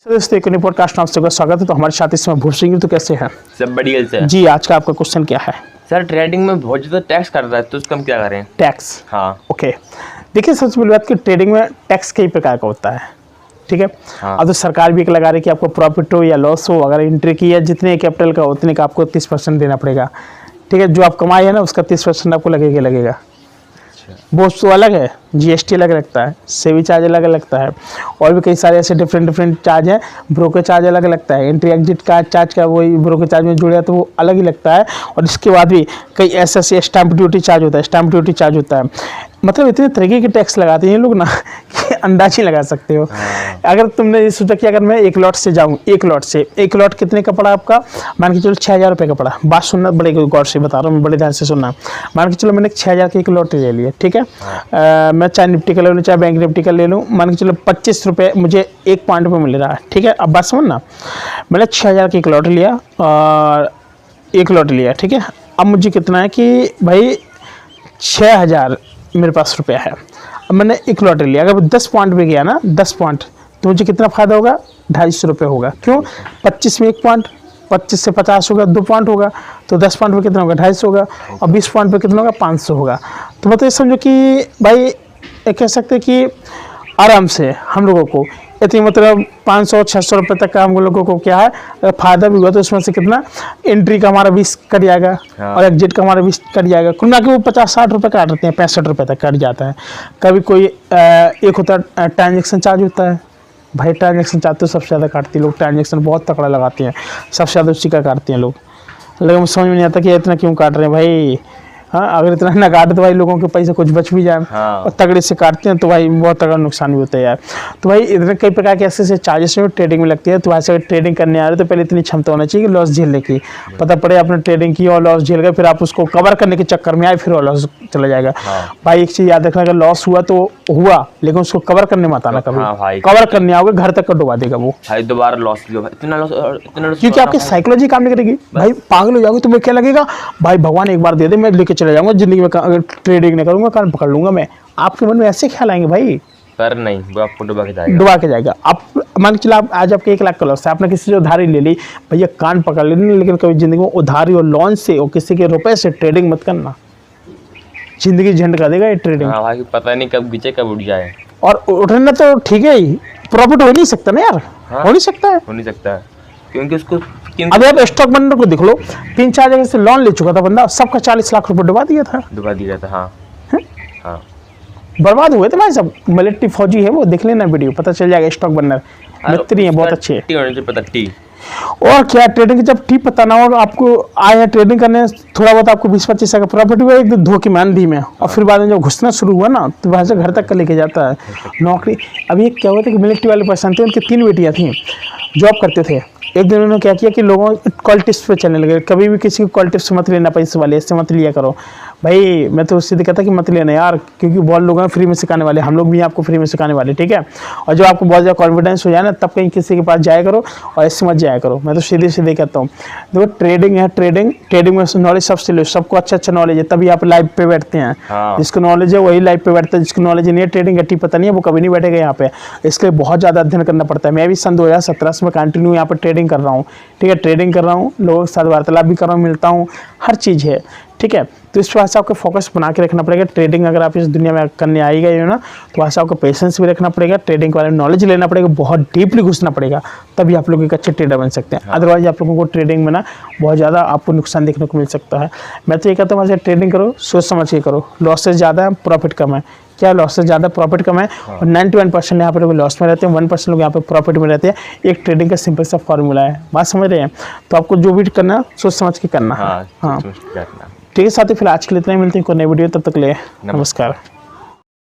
दोस्तों एक पॉडकास्ट में आपका स्वागत है। तो हमारे साथ इसमें भूषण, तो कैसे हैं? सब बढ़िया से जी। आज का आपका क्वेश्चन क्या है? सर ट्रेडिंग में बहुत ज़्यादा टैक्स कर रहा है, तो उसका हम क्या करें? टैक्स। हाँ ओके, देखिए सबसे पहली बात कि ट्रेडिंग में टैक्स कई प्रकार का होता है, ठीक है। हाँ। अब तो सरकार भी एक लगा रही है कि आपको प्रॉफिट हो या लॉस हो, अगर एंट्री की है जितने कैपिटल का उतने का आपको 30% देना पड़ेगा, ठीक है। जो आप कमाए है ना उसका 30% आपको लगेगा। वो तो अलग है, जीएसटी अलग लगता है, सेवी चार्ज अलग लगता है, और भी कई सारे ऐसे डिफरेंट चार्ज हैं। ब्रोकर चार्ज अलग लगता है, एंट्री एग्जिट का चार्ज का वही ब्रोकर चार्ज में जुड़े तो वो अलग ही लगता है। और इसके बाद भी कई ऐसे स्टैंप ड्यूटी चार्ज होता है। मतलब इतने तरीके के टैक्स लगाते हैं ये लोग ना कि अंदाज ही लगा सकते हो। अगर तुमने ये सोचा कि अगर मैं एक लॉट से जाऊँ, एक लॉट कितने का पड़ा आपका? मान के चलो 6,000 रुपये का पड़ा। बात सुनना बड़े गौर से बता रहा हूँ, बड़े ध्यान से सुनना। मान के चलो मैंने 6,000 की एक लॉट ले लिया, ठीक है। मैं चाहे निफ्टी का ले लूँ चाहे बैंक निफ्टी का ले लूँ, मान के चलो 25 रुपये मुझे एक पॉइंट पे मिल रहा है, ठीक है। अब बात समझना, मैंने 6,000 की एक लॉट लिया और ठीक है। अब मुझे कितना है कि भाई 6,000 मेरे पास रुपया है। अब मैंने एक लॉटरी लिया, अगर 10 पॉइंट पे गया ना, 10 पॉइंट, तो मुझे कितना फ़ायदा होगा? 250 रुपये होगा। क्यों? 25 में 1 पॉइंट, 25 से 50 होगा, 2 पॉइंट होगा, तो 10 पॉइंट पे कितना होगा? 250 होगा, और 20 पॉइंट पे कितना होगा? 500 होगा। तो मतलब समझो कि भाई कह सकते हैं कि आराम से हम लोगों को इतनी मतलब 500-600 रुपये तक का हम लोगों को क्या है फ़ायदा भी हुआ। तो उसमें से कितना एंट्री का हमारा 20 कट जाएगा, हाँ। और एग्जिट का हमारा 20 कट जाएगा। कुल मिला के वो 50-60 रुपये काट देते हैं, 65 रुपये तक कट जाता है। कभी कोई एक होता है ट्रांजेक्शन चार्ज होता है। भाई ट्रांजेक्शन चार्ज तो सबसे ज़्यादा काटती है लोग, ट्रांजेक्शन बहुत तकड़ा लगाते हैं, सबसे ज़्यादा उसी का काटते हैं लोग। लेकिन मुझे समझ में नहीं आता कि इतना क्यों काट रहे हैं भाई। हाँ, अगर इतना ना काटे तो भाई लोगों के पैसे कुछ बच भी जाए। हाँ। और तगड़े से काटते हैं तो भाई बहुत तगड़ा नुकसान भी होता है यार। तो भाई इतने कई प्रकार के ऐसे चार्जेस में ट्रेडिंग में लगती है। तो ऐसे ट्रेडिंग करने आ रहे तो पहले इतनी क्षमता होना चाहिए कि लॉस झेलने की। पता पड़े आपने ट्रेडिंग की और लॉस झेल गए, फिर आप उसको कवर करने के चक्कर में आए, फिर और लॉस चला जाएगा। हाँ। भाई एक चीज़ याद रखना, अगर लॉस हुआ तो हुआ, लेकिन उसको कवर करने मत आना कभी। हाँ भाई। कवर करने आओगे घर तक का डुबा देगा वो भाई। दोबारा लॉस इतना लॉस क्योंकि आपकी साइकोलॉजी काम नहीं करेगी। भाई पागल हो जाओगे, तुम्हें क्या लगेगा भाई भगवान एक बार दे दे, मैं लेके चले जाऊंगा जिंदगी में, अगर ट्रेडिंग नहीं करूंगा कान पकड़ लूंगा मैं। आपके मन में ऐसे ख्याल आएंगे भाई, पर नहीं, वो आपको डुबा के जाएगा। आप मान के चलो आप आज आपके 1 लाख का लॉस है, आपने किसी से उधारी ले ली, भैया कान पकड़ लेनी, लेकिन कभी जिंदगी में उधारी और लोन से और किसी के रुपए से ट्रेडिंग मत करना। जिंदगी झंड कर देगा ये ट्रेडिंग। हाँ भाई, पता नहीं कब गिचे कब उठ जाए। और उठना तो ठीक है ही, प्रॉफिट हो नहीं सकता ना यार। हाँ? हो नहीं सकता है क्योंकि उसको अभी आप स्टॉक बंडर को देख लो, 3-4 जगह से लोन ले चुका था बंदा, सबका 40 लाख रुपए डुबा दिया था। हाँ। बर्बाद हुए थे भाई सब। मिलिट्री फौजी है वो, देख लेना वीडियो, पता चल जाएगा। स्टॉक बंडर मित्री है, बहुत अच्छे है। और क्या ट्रेडिंग जब टी पता ना हो, आपको आए हैं ट्रेडिंग करने, थोड़ा बहुत आपको 20-25 का प्रॉफिट हुआ एकदम धोखे में आंधी में, और फिर बाद में जब घुसना शुरू हुआ ना तो वहाँ से घर तक का लेके जाता है नौकरी। अभी क्या हुआ था कि मिलिट्री वाले पर्सन थे, उनकी 3 बेटियाँ थी, जॉब करते थे। एक दिन उन्होंने क्या किया कि लोगों कॉल टिप्स पे चलने लगे। कभी भी किसी को कॉल टिप्स मत लेना, पैसे वाले इससे मत लिया करो। भाई मैं तो उससे कहता कि मत लेना यार, क्योंकि बहुत लोग हैं फ्री में सिखाने वाले, हम लोग भी आपको फ्री में सिखाने वाले, ठीक है। और जब आपको बहुत ज़्यादा कॉन्फिडेंस हो जाए ना, तब कहीं किसी के पास जाया करो, और ऐसे मत जाया करो। मैं तो सीधे कहता हूँ, देखो ट्रेडिंग है, ट्रेडिंग में नॉलेज सबसे लो, सबको अच्छा नॉलेज है, तभी आप लाइव पे बैठते हैं। हाँ। जिसको नॉलेज है वही लाइव पे बैठता है, जिसको नॉलेज नहीं है, ट्रेडिंग का पता नहीं है, वो कभी नहीं बैठेगा यहाँ पे। इसके लिए बहुत ज़्यादा अध्ययन करना पड़ता है। मैं भी सन 2017 से मैं कंटिन्यू यहाँ पर ट्रेडिंग कर रहा हूँ, ठीक है। ट्रेडिंग कर रहा हूँ, लोगों के साथ वार्तालाप भी कर रहा हूँ, मिलता हूँ, हर चीज़ है, ठीक है। तो इस वजह से आपको फोकस बना के रखना पड़ेगा। ट्रेडिंग अगर आप इस दुनिया में करने आई गए हो ना, तो वहाँ से आपको पेशेंस भी रखना पड़ेगा, ट्रेडिंग के बारे में नॉलेज लेना पड़ेगा, बहुत डीपली घुसना पड़ेगा, तभी आप लोग एक अच्छे ट्रेडर बन सकते हैं। अदरवाइज आप लोगों को ट्रेडिंग में ना बहुत ज़्यादा आपको नुकसान देखने को मिल सकता है। मैं तो ये कहता हूँ, ट्रेडिंग करो, सोच समझ के करो। लॉसेज ज़्यादा है, प्रॉफिट कम है। क्या लॉसेज ज़्यादा, प्रॉफिट कम है, और 91% यहाँ पर लोग लॉस में रहते हैं, 1% लोग यहाँ पर प्रॉफिट में रहते हैं। एक ट्रेडिंग का सिंपल सा फॉर्मूला है, बात समझ रहे हैं। तो आपको जो भी करना है सोच समझ के करना है। हाँ, ठीक है साथी, फिर आज के लिए इतना ही, मिलते हैं कोई नई वीडियो, तब तक ले नमस्कार।